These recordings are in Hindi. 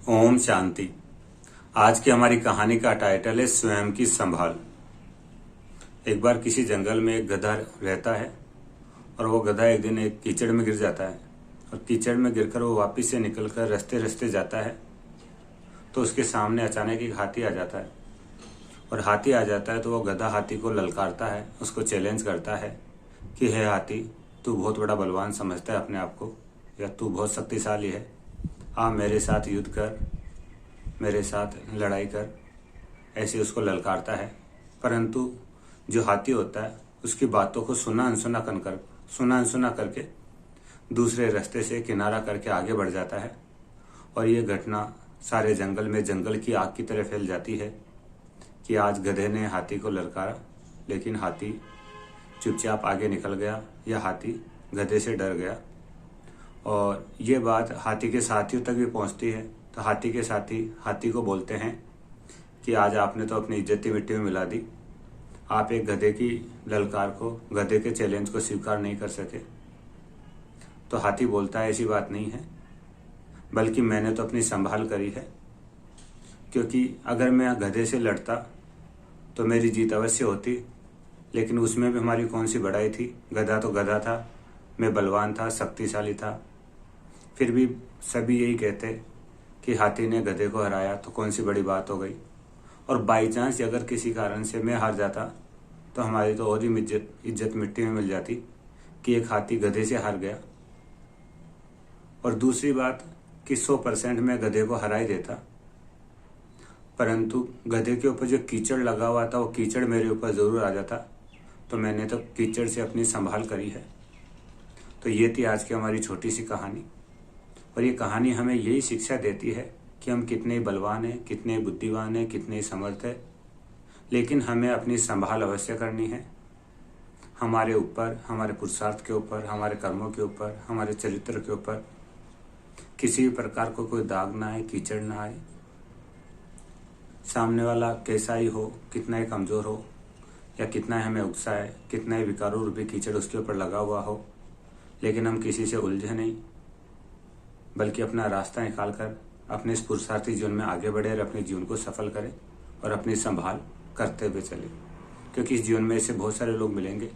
ओम शांति। आज की हमारी कहानी का टाइटल है स्वयं की संभाल। एक बार किसी जंगल में एक गधा रहता है और वो गधा एक दिन एक कीचड़ में गिर जाता है और कीचड़ में गिरकर वो वापस से निकलकर रास्ते रास्ते जाता है तो उसके सामने अचानक एक हाथी आ जाता है और हाथी आ जाता है तो वो गधा हाथी को ललकारता है, उसको चैलेंज करता है कि हे हाथी, तू बहुत बड़ा बलवान समझता है अपने आप को या तू बहुत शक्तिशाली है, आ मेरे साथ युद्ध कर, मेरे साथ लड़ाई कर। ऐसे उसको ललकारता है। परंतु जो हाथी होता है उसकी बातों को सुना अनसुना करके दूसरे रास्ते से किनारा करके आगे बढ़ जाता है और ये घटना सारे जंगल में जंगल की आग की तरह फैल जाती है कि आज गधे ने हाथी को ललकारा लेकिन हाथी चुपचाप आगे निकल गया या हाथी गधे से डर गया। और ये बात हाथी के साथियों तक भी पहुंचती है तो हाथी के साथी हाथी को बोलते हैं कि आज आपने तो अपनी इज्जत मिट्टी में मिला दी, आप एक गधे की ललकार को, गधे के चैलेंज को स्वीकार नहीं कर सके। तो हाथी बोलता है ऐसी बात नहीं है, बल्कि मैंने तो अपनी संभाल करी है, क्योंकि अगर मैं गधे से लड़ता तो मेरी जीत अवश्य होती, लेकिन उसमें भी हमारी कौन सी बड़ाई थी। गधा तो गधा था, मैं बलवान था, शक्तिशाली था। फिर भी सभी यही कहते कि हाथी ने गधे को हराया तो कौन सी बड़ी बात हो गई। और बाई चांस अगर किसी कारण से मैं हार जाता तो हमारी तो और ही इज्जत मिट्टी में मिल जाती कि एक हाथी गधे से हार गया। और दूसरी बात कि 100% मैं गधे को हरा ही देता, परंतु गधे के ऊपर जो कीचड़ लगा हुआ था वो कीचड़ मेरे ऊपर जरूर आ जाता, तो मैंने तो कीचड़ से अपनी संभाल करी है। तो ये थी आज की हमारी छोटी सी कहानी। और ये कहानी हमें यही शिक्षा देती है कि हम कितने बलवान हैं, कितने बुद्धिमान हैं, कितने समर्थ हैं, लेकिन हमें अपनी संभाल अवश्य करनी है। हमारे ऊपर, हमारे पुरुषार्थ के ऊपर, हमारे कर्मों के ऊपर, हमारे चरित्र के ऊपर किसी भी प्रकार को कोई दाग ना आए, कीचड़ ना आए। सामने वाला कैसा ही हो, कितना ही कमजोर हो या कितना ही हमें उकसाए, कितना ही विकारों रूपी कीचड़ उसके ऊपर लगा हुआ हो, लेकिन हम किसी से उलझे नहीं, बल्कि अपना रास्ता निकालकर अपने इस पुरुषार्थी जीवन में आगे बढ़े और अपने जीवन को सफल करें और अपनी संभाल करते हुए चले। क्योंकि इस जीवन में ऐसे बहुत सारे लोग मिलेंगे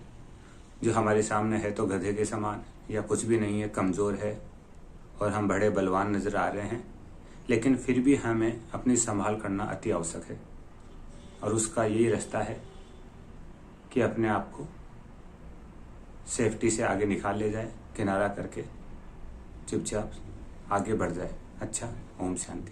जो हमारे सामने है तो गधे के समान या कुछ भी नहीं है, कमजोर है और हम बड़े बलवान नजर आ रहे हैं, लेकिन फिर भी हमें अपनी संभाल करना अति आवश्यक है। और उसका यही रास्ता है कि अपने आप को सेफ्टी से आगे निकाल ले जाए, किनारा करके चुपचाप आगे बढ़ जाए। अच्छा, ओम शांति।